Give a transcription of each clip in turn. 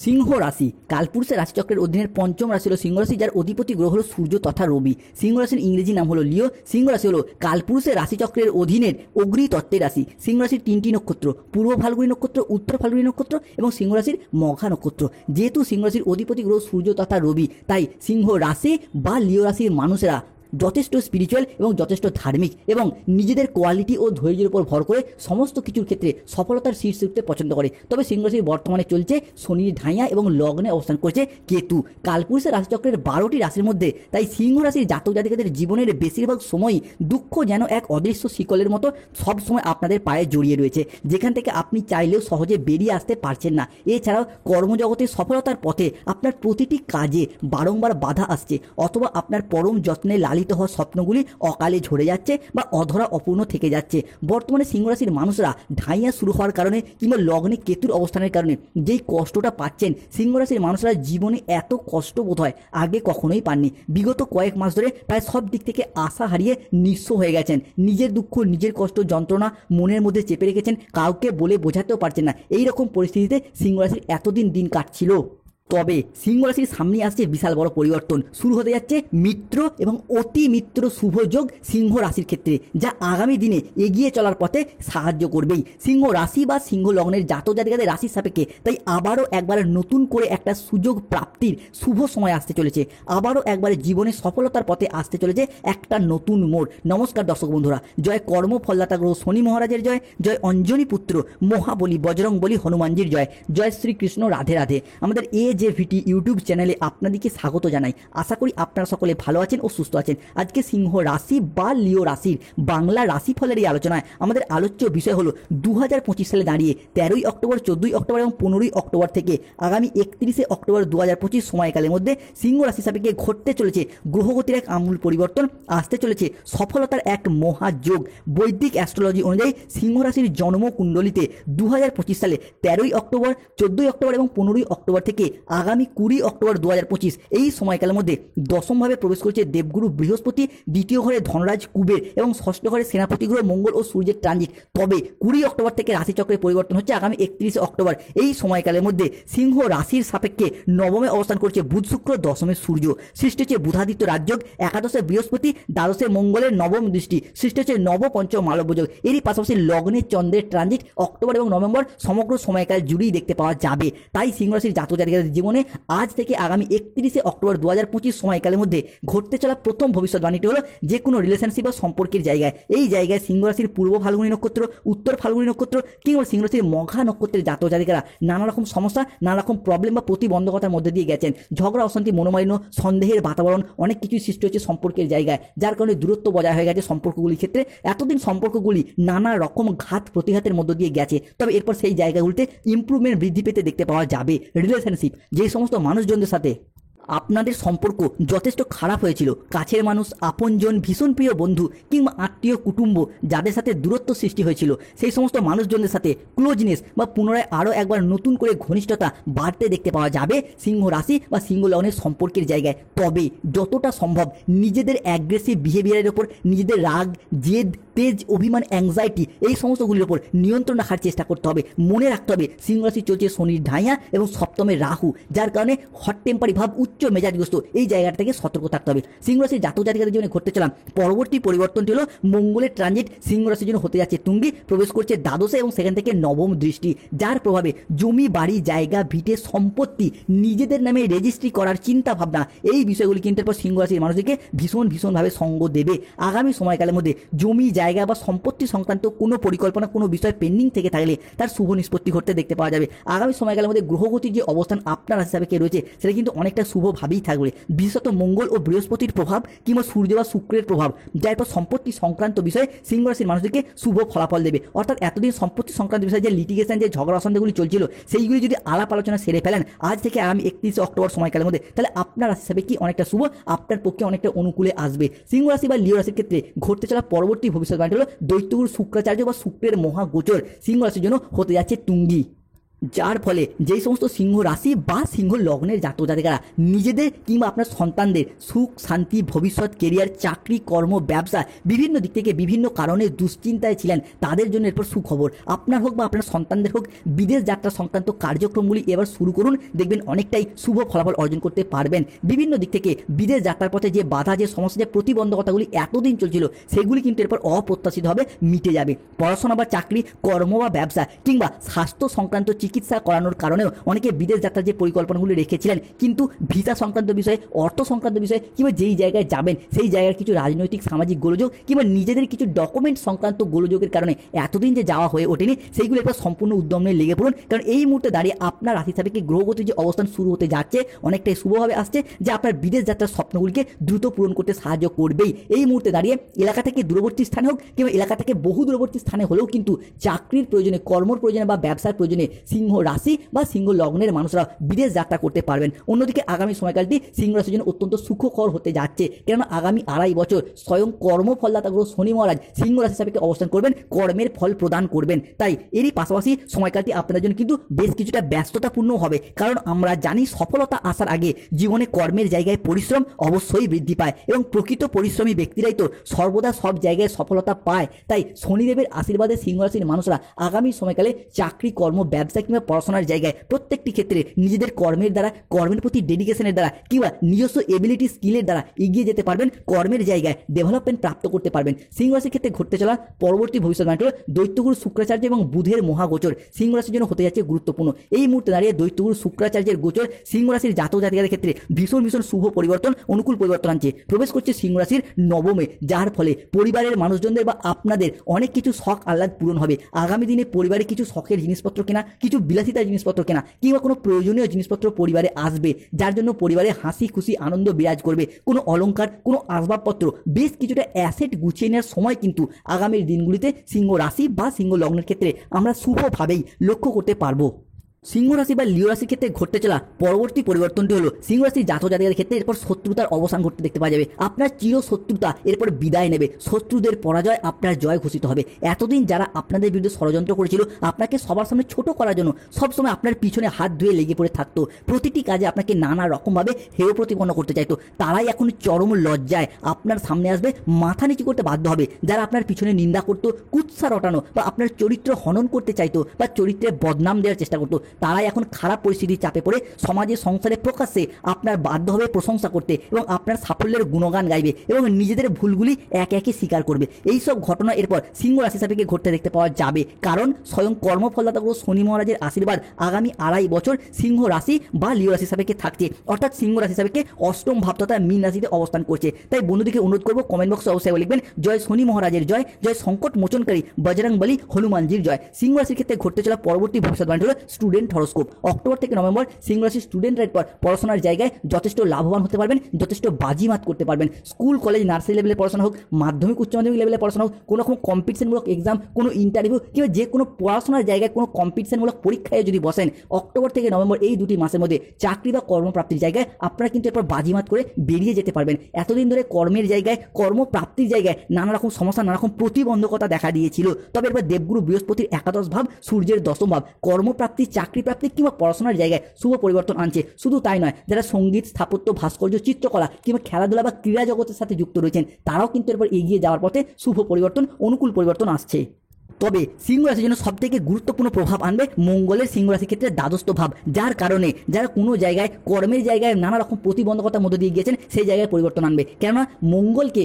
সিংহ রাশি কালপুরুষের রাশিচক্রের অধীনের পঞ্চম রাশি হলো সিংহ রাশি, যার অধিপতি গ্রহ হলো সূর্য তথা রবি। সিংহ রাশির ইংরেজি নাম হলো লিও। সিংহ রাশি হলো কালপুরুষের রাশিচক্রের অধীনের অগ্নি তত্ত্বের রাশি। সিংহ রাশির তিনটি নক্ষত্র, পূর্ব ফাল্গুনী নক্ষত্র, উত্তর ফাল্গুনী নক্ষত্র এবং সিংহ রাশির মঘা নক্ষত্র। যেহেতু সিংহ রাশির অধিপতি গ্রহ সূর্য তথা রবি, তাই সিংহ রাশি বা লিও রাশির মানুষেরা যথেষ্ট স্পিরিচুয়াল এবং যথেষ্ট ধার্মিক এবং নিজেদের কোয়ালিটি ও ধৈর্যের উপর ভর করে সমস্ত কিছুর ক্ষেত্রে সফলতার শীর্ষে উঠতে পছন্দ করে। তবে সিংহ রাশির বর্তমানে চলছে শনির ঢাইয়া এবং লগ্নে অবস্থান করছে কেতু। কালপুরুষের রাশিচক্রের 12টি রাশির মধ্যে তাই সিংহ রাশির জাতক জাতিকাদের জীবনের বেশিরভাগ সময়ই দুঃখ যেন এক অদৃশ্য শিকলের মতো সব সময় আপনাদের পায়ে জড়িয়ে রয়েছে, যেখান থেকে আপনি চাইলেও সহজে বেরিয়ে আসতে পারছেন না। এছাড়াও কর্মজগতে সফলতার পথে আপনার প্রতিটি কাজে বারংবার বাধা আসছে, অথবা আপনার পরম যত্নে লালিত হওয়া স্বপ্নগুলি অকালে ঝরে যাচ্ছে বা অধরা অপূর্ণ থেকে যাচ্ছে। বর্তমানে সিংহ রাশির মানুষরা ঢাইয়া শুরু হওয়ার কারণে কিংবা লগ্নে কেতুর অবস্থানের কারণে যেই কষ্টটা পাচ্ছেন, সিংহ রাশির মানুষরা জীবনে এত কষ্ট বোধ হয় আগে কখনোই পাননি। বিগত কয়েক মাস ধরে প্রায় সব দিক থেকে আশা হারিয়ে নিঃস্ব হয়ে গেছেন। নিজের দুঃখ, নিজের কষ্ট, যন্ত্রণা মনের মধ্যে চেপে রেখেছেন, কাউকে বলে বোঝাতেও পারছেন না। এই রকম পরিস্থিতিতে সিংহ রাশির এতদিন দিন কাটছিল। তবে সিংহ রাশির সামনে আসছে বিশাল বড় পরিবর্তন। শুরু হতে যাচ্ছে মিত্র এবং অতি মিত্র শুভ যোগ সিংহ রাশির ক্ষেত্রে, যা আগামী দিনে এগিয়ে চলার পথে সাহায্য করবেই। সিংহ রাশি বা সিংহ লগ্নের জাতক জাতিকাদের রাশির সাপেক্ষে তাই আবারও একবার নতুন করে একটা সুযোগ প্রাপ্তির শুভ সময় আসতে চলেছে। আবারও একবারে জীবনে সফলতার পথে আসতে চলেছে একটা নতুন মোড়। নমস্কার দর্শক বন্ধুরা, জয় কর্মফলদাতা গ্রহ শনি মহারাজের জয়, জয় অঞ্জনী পুত্র মহাবলী বজরং বলী হনুমানজির জয়, জয় শ্রীকৃষ্ণ রাধে রাধে। আমাদের AJVT ইউটিউব চ্যানেলে আপনাদেরকে স্বাগত জানাই। আশা করি আপনারা সকলে ভালো আছেন ও সুস্থ আছেন। আজকে সিংহ রাশি বা লিও রাশির বাংলা রাশিফলের এই আলোচনায় আমাদের আলোচ্য বিষয় হলো 2025 সালে দাঁড়িয়ে 13ই অক্টোবর, 14ই অক্টোবর এবং 15ই অক্টোবর থেকে আগামী 31শে অক্টোবর 2025 সময়কালের মধ্যে সিংহ রাশি সাপেক্ষে ঘটতে চলেছে গ্রহগতির এক আমূল পরিবর্তন, আসতে চলেছে সফলতার এক মহাযোগ। বৈদিক অ্যাস্ট্রোলজি অনুযায়ী সিংহ রাশির জন্মকুণ্ডলিতে 2025 সালে 13ই অক্টোবর, 14ই অক্টোবর এবং 15ই অক্টোবর থেকে আগামী 20 অক্টোবর 2025 এই সময়কালের মধ্যে দশমভাবে প্রবেশ করছে দেবগুরু বৃহস্পতি, দ্বিতীয় ঘরে ধনরাজ কুবের এবং ষষ্ঠ ঘরে সেনাপতি গ্রহ মঙ্গল ও সূর্যের ট্রানজিট। তবে 20 অক্টোবর থেকে রাশিচক্রের পরিবর্তন হচ্ছে আগামী 31শে অক্টোবর। এই সময়কালের মধ্যে সিংহ রাশির সাপেক্ষে নবমে অবস্থান করছে বুধ শুক্র, দশমে সূর্য, সৃষ্টি হচ্ছে বুধাদিত্য রাজযোগ, একাদশে বৃহস্পতি, দ্বাদশে মঙ্গলের নবম দৃষ্টি, সৃষ্টি হচ্ছে নব পঞ্চম মালব্যযোগ। এরই পাশাপাশি লগ্নে চন্দ্রের ট্রানজিট অক্টোবর এবং নভেম্বর সমগ্র সময়কাল জুড়েই দেখতে পাওয়া যাবে। তাই সিংহ রাশির জাতক জাতিকাদের জীবনে আজ থেকে আগামী 31শে অক্টোবর 2025 সময়কালের মধ্যে ঘটতে চলা প্রথম ভবিষ্যৎবাণীটি হলো যে কোনো রিলেশনশিপ বা সম্পর্কের জায়গায়, এই জায়গায় সিংহ রাশির পূর্ব ফাল্গুনী নক্ষত্র, উত্তর ফাল্গুনী নক্ষত্র কিংবা সিংহ রাশির মঘা নক্ষত্রের জাতক জাতিকারা নানা রকম সমস্যা, নানা রকম প্রবলেম বা প্রতিবন্ধকতার মধ্যে দিয়ে গেছেন। ঝগড়া, অশান্তি, মনোমালিন্য, সন্দেহের বাতাবরণ, অনেক কিছুই সৃষ্টি হচ্ছে সম্পর্কের জায়গায়, যার কারণে দূরত্ব বজায় হয়ে গেছে সম্পর্কগুলির ক্ষেত্রে। এতদিন সম্পর্কগুলি নানা রকম ঘাত প্রতিঘাতের মধ্য দিয়ে গেছে, তবে এরপর সেই জায়গাগুলিতে ইমপ্রুভমেন্ট বৃদ্ধি পেতে দেখতে পাওয়া যাবে। রিলেশনশিপ, যে সমস্ত মানুষজনদের সাথে আপনাদের সম্পর্ক যথেষ্ট খারাপ হয়েছিল, কাছের মানুষ, আপনজন, ভীষণ প্রিয় বন্ধু কিংবা আত্মীয় কুটুম্ব যাদের সাথে দূরত্ব সৃষ্টি হয়েছিল, সেই সমস্ত মানুষজনদের সাথে ক্লোজনেস বা পুনরায় আরও একবার নতুন করে ঘনিষ্ঠতা বাড়তে দেখতে পাওয়া যাবে সিংহ রাশি বা সিংহ লগ্নের সম্পর্কের জায়গায়। তবে যতটা সম্ভব নিজেদের অ্যাগ্রেসিভ বিহেভিয়ারের ওপর, নিজেদের রাগ, জেদ, তেজ, অভিমান, অ্যাংজাইটি এই সমস্তগুলির ওপর নিয়ন্ত্রণ রাখার চেষ্টা করতে হবে। মনে রাখতে হবে সিংহ রাশি চলছে শনির ঢাইয়া এবং সপ্তমে রাহু, যার কারণে হট টেম্পারি ভাব, উচ্চ মেজাজগ্রস্ত, এই জায়গাটা থেকে সতর্ক থাকতে হবে। সিংহ রাশির জাতক জাতিকাদের জীবনে ঘটতে চলা পরবর্তী পরিবর্তনটি হলো মঙ্গলের ট্রানজিট সিংহ রাশির জন্য হতে যাচ্ছে তুঙ্গি, প্রবেশ করছে দ্বাদশে এবং সেখান থেকে নবম দৃষ্টি, যার প্রভাবে জমি, বাড়ি, জায়গা, ভিটে, সম্পত্তি নিজেদের নামে রেজিস্ট্রি করার চিন্তা ভাবনা, এই বিষয়গুলি কিন্তু এরপর সিংহ রাশির মানুষদেরকে ভীষণভাবে সঙ্গ দেবে। আগামী সময়কালের মধ্যে জমি, জায়গা বা সম্পত্তি সংক্রান্ত কোনো পরিকল্পনা, কোনো বিষয় পেন্ডিং থেকে থাকলে তার শুভ নিষ্পত্তি ঘটতে দেখতে পাওয়া যাবে। আগামী সময়কালের মধ্যে গ্রহগতির যে অবস্থান আপনার রাশি হিসাবে রয়েছে সেটা কিন্তু অনেকটা শুভভাবেই থাকবে। বিশেষত মঙ্গল ও বৃহস্পতির প্রভাব কিংবা সূর্য বা শুক্রের প্রভাব, যার পর সম্পত্তি সংক্রান্ত বিষয়ে সিংহ রাশির মানুষদেরকে শুভ ফলাফল দেবে। অর্থাৎ এতদিন সম্পত্তি সংক্রান্ত বিষয়ে যে লিটিগেশন, যে ঝগড়া অশান্তিগুলি চলছিল, সেইগুলি যদি আলাপ আলোচনা সেরে ফেলেন আজ থেকে আগামী 31শে অক্টোবর সময়কালের মধ্যে, তাহলে আপনার রাশি হিসাবে কি অনেকটা শুভ, আপনার পক্ষে অনেকটা অনুকূলে আসবে। সিংহ রাশি বা লিও রাশির ক্ষেত্রে ঘটতে চলা পরবর্তী ভবিষ্যৎবাণী হলো দৈত্যগুরু শুক্রাচার্য বা শুক্রের মহাগোচর সিংহ রাশির জন্য হতে যাচ্ছে তুঙ্গি। যার ফলে যেই সমস্ত সিংহ রাশি বা সিংহ লগ্নের জাতক জাতিকারা নিজেদের কিংবা আপনার সন্তানদের সুখ শান্তি ভবিষ্যৎ কেরিয়ার চাকরি কর্ম ব্যবসা বিভিন্ন দিক থেকে বিভিন্ন কারণে দুশ্চিন্তায় ছিলেন, তাদের জন্য এরপর সুখবর। আপনার হোক বা আপনার সন্তানদের হোক বিদেশ যাত্রা সংক্রান্ত কার্যক্রমগুলি এবার শুরু করুন, দেখবেন অনেকটাই শুভ ফলাফল অর্জন করতে পারবেন। বিভিন্ন দিক থেকে বিদেশ যাত্রার পথে যে বাধা, যে সমস্যা, যে প্রতিবন্ধকতাগুলি এতদিন চলছিল সেগুলি কিন্তু এরপর অপ্রত্যাশিতভাবে মিটে যাবে। পড়াশোনা বা চাকরি, কর্ম বা ব্যবসা কিংবা স্বাস্থ্য সংক্রান্ত চিকিৎসা করানোর কারণেও অনেকে বিদেশ যাত্রার যে পরিকল্পনাগুলি রেখেছিলেন, কিন্তু ভিসা সংক্রান্ত বিষয়ে, অর্থ সংক্রান্ত বিষয়ে কিংবা যেই জায়গায় যাবেন সেই জায়গার কিছু রাজনৈতিক সামাজিক গোলযোগ কিংবা নিজেদের কিছু ডকুমেন্ট সংক্রান্ত গোলযোগের কারণে এতদিন যে যাওয়া হয়ে ওঠেনি সেইগুলো এরপর সম্পূর্ণ উদ্যম নিয়ে লেগে পড়ুন। কারণ এই মুহূর্তে দাঁড়িয়ে আপনার রাশি সাপেক্ষে গ্রহগতির যে অবস্থান শুরু হতে যাচ্ছে অনেকটাই শুভভাবে আসছে, যা আপনার বিদেশ যাত্রার স্বপ্নগুলিকে দ্রুত পূরণ করতে সাহায্য করবেই। এই মুহূর্তে দাঁড়িয়ে এলাকা থেকে দূরবর্তী স্থানে হোক কিংবা এলাকা থেকে বহু দূরবর্তী স্থানে হলেও কিন্তু চাকরির প্রয়োজনে, কর্মর প্রয়োজনে বা ব্যবসার প্রয়োজনে সিংহ রাশি বা সিংহ লগ্নের মানুষরা বিদেশ যাত্রা করতে পারবেন। অন্যদিকে আগামী সময়কালটি সিংহ রাশির জন্য অত্যন্ত সুখকর হতে যাচ্ছে, কেননা আগামী 2.5 বছর স্বয়ং কর্মফলদাতা গ্রহ শনি মহারাজ সিংহ রাশি সাপেক্ষে অবস্থান করবেন, কর্মের ফল প্রদান করবেন। তাই এরই পাশাপাশি সময়কালটি আপনাদের জন্য কিন্তু বেশ কিছুটা ব্যস্ততাপূর্ণ হবে, কারণ আমরা জানি সফলতা আসার আগে জীবনে কর্মের জায়গায় পরিশ্রম অবশ্যই বৃদ্ধি পায় এবং প্রকৃত পরিশ্রমী ব্যক্তিরাই তো সর্বদা সব জায়গায় সফলতা পায়। তাই শনিদেবের আশীর্বাদে সিংহ রাশির মানুষরা আগামী সময়কালে চাকরি, কর্ম, ব্যবসা কিংবা পড়াশোনার জায়গায় প্রত্যেকটি ক্ষেত্রে নিজেদের কর্মের দ্বারা, কর্মের প্রতি ডেডিকেশনের দ্বারা কিংবা নিজস্ব এবিলিটি স্কিলের দ্বারা এগিয়ে যেতে পারবেন, কর্মের জায়গায় ডেভেলপমেন্ট প্রাপ্ত করতে পারবেন। সিংহ রাশির ক্ষেত্রে ঘটতে চলা পরবর্তী ভবিষ্যৎবাণী হল দৈত্যগুরু শুক্রাচার্য এবং বুধের মহাগোচর সিংহ রাশির জন্য হতে যাচ্ছে গুরুত্বপূর্ণ। এই মুহূর্তে দাঁড়িয়ে দৈত্যগুরু শুক্রাচার্যের গোচর সিংহ রাশির জাতক জাতিকাদের ক্ষেত্রে ভীষণ ভীষণ শুভ পরিবর্তন, অনুকূল পরিবর্তন আনছে। প্রবেশ করছে সিংহ রাশির নবমে, যার ফলে পরিবারের মানুষজনদের বা আপনাদের অনেক কিছু শখ আহ্লাদ পূরণ হবে। আগামী দিনে পরিবারে কিছু শখের জিনিসপত্র কেনা, কিছু বিলাসিতার জিনিসপত্র কেনা কিংবা কোনো প্রয়োজনীয় জিনিসপত্র পরিবারে আসবে, যার জন্য পরিবারে হাসি খুশি আনন্দ বিরাজ করবে। কোনো অলংকার, কোনো আসবাবপত্র, বেশ কিছুটা অ্যাসেট গুছিয়ে নেওয়ার সময় কিন্তু আগামীর দিনগুলিতে সিংহ রাশি বা সিংহ লগ্নের ক্ষেত্রে আমরা শুভভাবেই লক্ষ্য করতে পারবো। সিংহ রাশি বা লিও রাশির ক্ষেত্রে ঘটতে চলা পরবর্তী পরিবর্তনটি হলো সিংহ রাশির জাতক জাতিকাদের ক্ষেত্রে এরপর শত্রুতার অবসান ঘটতে দেখতে পাওয়া যাবে। আপনার চির শত্রুতা এরপর বিদায় নেবে, শত্রুদের পরাজয়, আপনার জয় ঘোষিত হবে। এতদিন যারা আপনাদের বিরুদ্ধে ষড়যন্ত্র করেছিল, আপনাকে সবার সামনে ছোট করার জন্য সবসময় আপনার পিছনে হাত ধুয়ে লেগে পড়ে থাকতো, প্রতিটি কাজে আপনাকে নানা রকমভাবে হেয় প্রতিপন্ন করতে চাইতো, তারাই এখন চরম লজ্জায় আপনার সামনে আসবে, মাথা নিচু করতে বাধ্য হবে। যারা আপনার পিছনে নিন্দা করতো, কুৎসা রটানো বা আপনার চরিত্র হনন করতে চাইতো বা চরিত্রের বদনাম দেওয়ার চেষ্টা করতো, তারাই এখন খারাপ পরিস্থিতির চাপে পড়ে সমাজে, সংসারে প্রকাশ্যে আপনার বাধ্য হবে প্রশংসা করতে এবং আপনার সাফল্যের গুণগান গাইবে এবং নিজেদের ভুলগুলি একে একে স্বীকার করবে। এইসব ঘটনা এরপর সিংহ রাশি সাপেক্ষে ঘটতে দেখতে পাওয়া যাবে, কারণ স্বয়ং কর্মফলদাতা গ্রহ শনি মহারাজের আশীর্বাদ আগামী 2.5 বছর সিংহ রাশি বা লিও রাশি সাপেক্ষে থাকছে, অর্থাৎ সিংহ রাশি সাপেক্ষে অষ্টম ভাব তথা মীন রাশিতে অবস্থান করছে। তাই বন্ধুদেরকে অনুরোধ করবো কমেন্ট বক্সে অবশ্যই লিখবেন জয় শনি মহারাজের জয়, জয় সংকট মোচনকারী বজরংবলী হনুমানজির জয়। সিংহ রাশির ক্ষেত্রে ঘটতে চলা পরবর্তী ভবিষ্যৎবাণী হলো স্টুডেন্ট হরোস্কোপ। অক্টোবর থেকে নভেম্বর সিংহ রাশির স্টুডেন্টরা এরপর পড়াশোনার জায়গায় যথেষ্ট লাভবান হতে পারবেন, যথেষ্ট বাজিমাত করতে পারবেন। স্কুল, কলেজ, নার্সারি লেভেলে পড়াশোনা হোক, মাধ্যমিক, উচ্চ মাধ্যমিক লেভেলে পড়াশোনা হোক, কোনো রকম কম্পিটিশনমূলক এক্সাম, কোনো ইন্টারভিউ কিংবা যে কোনো পড়াশোনার জায়গায় কোনো কম্পিটিশনমূলক পরীক্ষায় যদি বসেন, অক্টোবর থেকে নভেম্বর এই 2টি মাসের মধ্যে চাকরি বা কর্মপ্রাপ্তির জায়গায় আপনারা কিন্তু এরপর বাজিমাত করে বেরিয়ে যেতে পারবেন। এতদিন ধরে কর্মের জায়গায়, কর্মপ্রাপ্তির জায়গায় নানা রকম সমস্যা, নানা রকম প্রতিবন্ধকতা দেখা দিয়েছিল, তবে এরপর দেবগুরু বৃহস্পতির একাদশ ভাব, সূর্যের দশম ভাব কর্মপ্রাপ্তি, চাকরি প্রাপ্তি কিংবা পড়াশোনার জায়গায় শুভ পরিবর্তন আনছে। শুধু তাই নয়, যারা সঙ্গীত, স্থাপত্য, ভাস্কর্য, চিত্রকলা কিংবা খেলাধুলা বা ক্রীড়া জগতের সাথে যুক্ত রয়েছেন, তারাও কিন্তু এরপর এগিয়ে যাওয়ার পথে শুভ পরিবর্তন, অনুকূল পরিবর্তন আসছে। তবে সিংহ রাশির জন্য সবথেকে গুরুত্বপূর্ণ প্রভাব আনবে মঙ্গলের সিংহ রাশির ক্ষেত্রে দ্বাদশত ভাব, যার কারণে যারা কোনো জায়গায় কর্মের জায়গায় নানা রকম প্রতিবন্ধকতার মধ্যে দিয়ে গিয়েছেন সেই জায়গায় পরিবর্তন আনবে। কেননা মঙ্গলকে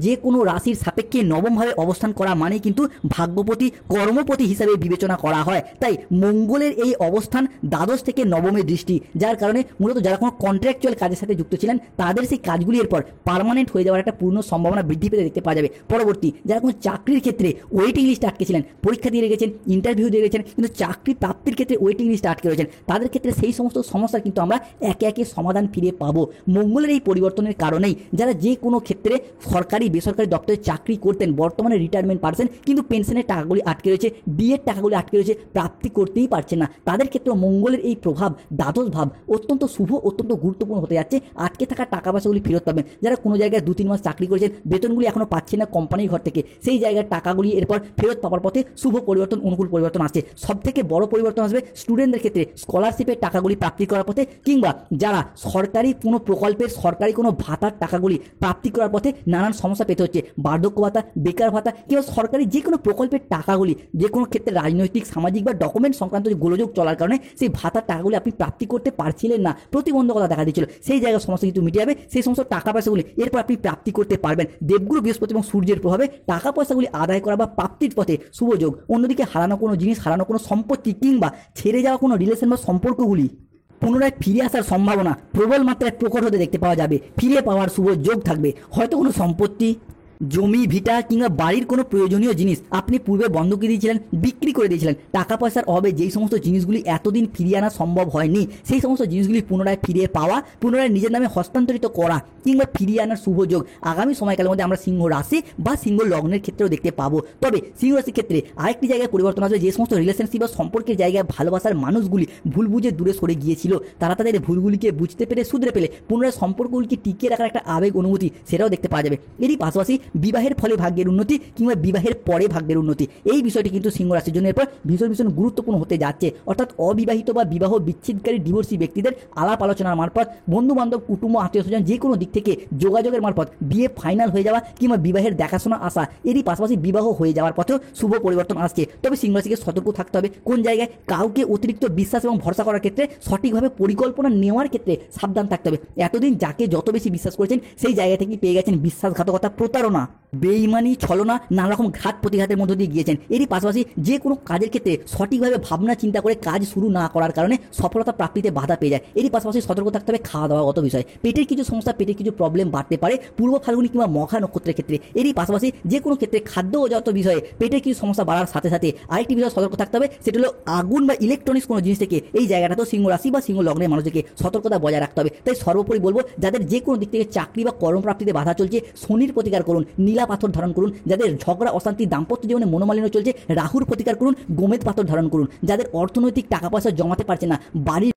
যে কোনো রাশির সাপেক্ষে নবমভাবে অবস্থান করা মানে কিন্তু ভাগ্যপতি, কর্মপতি হিসাবে বিবেচনা করা হয়। তাই মঙ্গলের এই অবস্থান দ্বাদশ থেকে নবমের দৃষ্টি, যার কারণে মূলত যারা কোনো কন্ট্রাকচুয়াল কাজের সাথে যুক্ত ছিলেন তাদের সেই কাজগুলি এরপর পার্মানেন্ট হয়ে যাওয়ার একটা পূর্ণ সম্ভাবনা বৃদ্ধি পেতে দেখতে পাওয়া যাবে। পরবর্তী যারা কোনো চাকরির ক্ষেত্রে ওয়েটিং লিস্ট আটকে ছিলেন, পরীক্ষা দিয়ে রেখেছেন, ইন্টারভিউ দিয়ে রেখেছেন, কিন্তু চাকরি প্রাপ্তির ক্ষেত্রে ওয়েটিং লিস্ট আটকে রয়েছেন, তাদের ক্ষেত্রে সেই সমস্ত সমস্যার কিন্তু আমরা একে একে সমাধান ফিরে পাবো। মঙ্গলের এই পরিবর্তনের কারণেই যারা যে কোনো ক্ষেত্রে সরকারি বেসরকারি দপ্তরে চাকরি করতেন, বর্তমানে রিটায়ারমেন্ট পারছেন কিন্তু পেনশনের টাকাগুলি আটকে রয়েছে, বিয়ের টাকাগুলি আটকে রয়েছে, প্রাপ্তি করতেই পারছেন না, তাদের ক্ষেত্রে মঙ্গলের এই প্রভাব, দ্বাদশ ভাব অত্যন্ত শুভ, অত্যন্ত গুরুত্বপূর্ণ হতে যাচ্ছে। আটকে থাকা টাকা পয়সাগুলি ফেরত পাবেন। যারা কোনো জায়গায় 2-3 মাস চাকরি করেছেন, বেতনগুলি এখনো পাচ্ছেন না কোম্পানির ঘর থেকে, সেই জায়গার টাকাগুলি এরপর ফেরত পাওয়ার চাপার পথে শুভ পরিবর্তন, অনুকূল পরিবর্তন আসছে। সব থেকে বড় পরিবর্তন আসবে স্টুডেন্টদের ক্ষেত্রে, স্কলারশিপের টাকাগুলি প্রাপ্তি করার পথে, কিংবা যারা সরকারি কোনো প্রকল্পের, সরকারি কোনো ভাতার টাকাগুলি প্রাপ্তি করার পথে নানান সমস্যা পেতে হচ্ছে, বার্ধক্য ভাতা, বেকার ভাতা কিংবা সরকারি যে কোনো প্রকল্পের টাকাগুলি যে কোনো ক্ষেত্রে রাজনৈতিক, সামাজিক বা ডকুমেন্ট সংক্রান্ত যে গোলযোগ চলার কারণে সেই ভাতার টাকাগুলি আপনি প্রাপ্তি করতে পারছিলেন না, প্রতিবন্ধকতা দেখা দিচ্ছিল, সেই জায়গায় সমস্যা কিন্তু মিটে যাবে। সেই সমস্ত টাকা পয়সাগুলি এরপর আপনি প্রাপ্তি করতে পারবেন। দেবগুরু বৃহস্পতি এবং সূর্যের প্রভাবে টাকা পয়সাগুলি আদায় করা বা প্রাপ্তির পথে শুভ যোগ। অন্যদিকে হারানো কোনো জিনিস, হারানো কোনো সম্পত্তি কিংবা ছেড়ে যাওয়া কোনো রিলেশন বা সম্পর্কগুলি পুনরায় ফিরে আসার সম্ভাবনা প্রবল মাত্রায় প্রকট হতে দেখতে পাওয়া যাবে। ফিরে পাওয়ার শুভ যোগ থাকবে। হয়তো কোনো সম্পত্তি, জমি, ভিটা কিংবা বাড়ির কোনো প্রয়োজনীয় জিনিস আপনি পূর্বে বন্ধকি দিয়েছিলেন, বিক্রি করে দিয়েছিলেন। টাকা পয়সার অভাবে যেই সমস্ত জিনিসগুলি এতদিন ফিরিয়ে আনা সম্ভব হয়নি, সেই সমস্ত জিনিসগুলি পুনরায় ফিরে পাওয়া, পুনরায় নিজের নামে হস্তান্তরিত করা কিংবা ফিরিয়ে আনার শুভ যোগ আগামী সময়কালের মধ্যে আমরা সিংহ রাশি বা সিংহ লগ্নের ক্ষেত্রেও দেখতে পাবো। তবে সিংহ রাশির ক্ষেত্রে আরেকটি জায়গায় পরিবর্তন আসবে। যে সমস্ত রিলেশনশিপ বা সম্পর্কের জায়গায় ভালোবাসার মানুষগুলি ভুল বুঝে দূরে সরে গিয়েছিল, তারা তাদের ভুলগুলিকে বুঝতে পেরে, শুধরে পেলে পুনরায় সম্পর্কগুলিকে টিকিয়ে রাখার একটা আবেগ, অনুভূতি সেটাও দেখতে পাওয়া যাবে। এরই পাশাপাশি বিবাহের ফলে ভাগ্যের উন্নতি কিংবা বিবাহের পরে ভাগ্যের উন্নতি, এই বিষয়টি কিন্তু সিংহ রাশির জন্য এরপর ভীষণ ভীষণ গুরুত্বপূর্ণ হতে যাচ্ছে। অর্থাৎ অবিবাহিত বা বিবাহ বিচ্ছেদকারী ডিভোর্সি ব্যক্তিদের আলাপ আলোচনার মারফত, বন্ধু বান্ধব, কুটুম্ব, আত্মীয় স্বজন যে কোনো দিক থেকে যোগাযোগের মারফত বিয়ে ফাইনাল হয়ে যাওয়া কিংবা বিবাহের দেখাশোনা আসা, এরই পাশাপাশি বিবাহ হয়ে যাওয়ার পথেও শুভ পরিবর্তন আসছে। তবে সিংহ রাশিকে সতর্ক থাকতে হবে। কোন জায়গায় কাউকে অতিরিক্ত বিশ্বাস এবং ভরসা করার ক্ষেত্রে, সঠিকভাবে পরিকল্পনা নেওয়ার ক্ষেত্রে সাবধান থাকতে হবে। এতদিন যাকে যত বেশি বিশ্বাস করেছেন সেই জায়গা থেকে পেয়ে গেছেন বিশ্বাসঘাতকতা, প্রতারণা, বেইমানি, ছলনা, নানা রকম ঘাত প্রতিঘাতের মধ্য দিয়ে গিয়েছেন। এরই পাশাপাশি যে কোনো কাজের ক্ষেত্রে সঠিকভাবে ভাবনা চিন্তা করে কাজ শুরু না করার কারণে সফলতা প্রাপ্তিতে বাধা পেয়ে যায়। এরই পাশাপাশি সতর্ক থাকতে হবে খাওয়া দাওয়াগত বিষয়। পেটের কিছু সমস্যা, পেটের কিছু প্রবলেম বাড়তে পারে পূর্ব ফাল্গুনি কিংবা মঘা নক্ষত্রের ক্ষেত্রে। এরই পাশাপাশি যে কোনো ক্ষেত্রে খাদ্যজাত বিষয়ে পেটের কিছু সমস্যা বাড়ার সাথে সাথে আরেকটি বিষয় সতর্ক থাকতে হবে, সেটা হলো আগুন বা ইলেকট্রনিক্স কোনো জিনিস থেকে। এই জায়গাটা তো সিংহ রাশি বা সিংহ লগ্নের মানুষদেরকে সতর্কতা বজায় রাখতে হবে। তাই সর্বোপরি বলবো, যাদের যে কোনো দিক থেকে চাকরি বা কর্মপ্রাপ্তিতে বাধা চলছে, শনির প্রতিকার করুন, নীলা পাথর ধারণ করুন। যাদের ঝগড়া, অশান্তি, দাম্পত্য জীবনে মনোমালিন্য চলছে, রাহুর প্রতিকার করুন, গোমেদ পাথর ধারণ করুন। যাদের অর্থনৈতিক টাকা পয়সা জমাতে পারছে না, বাড়ির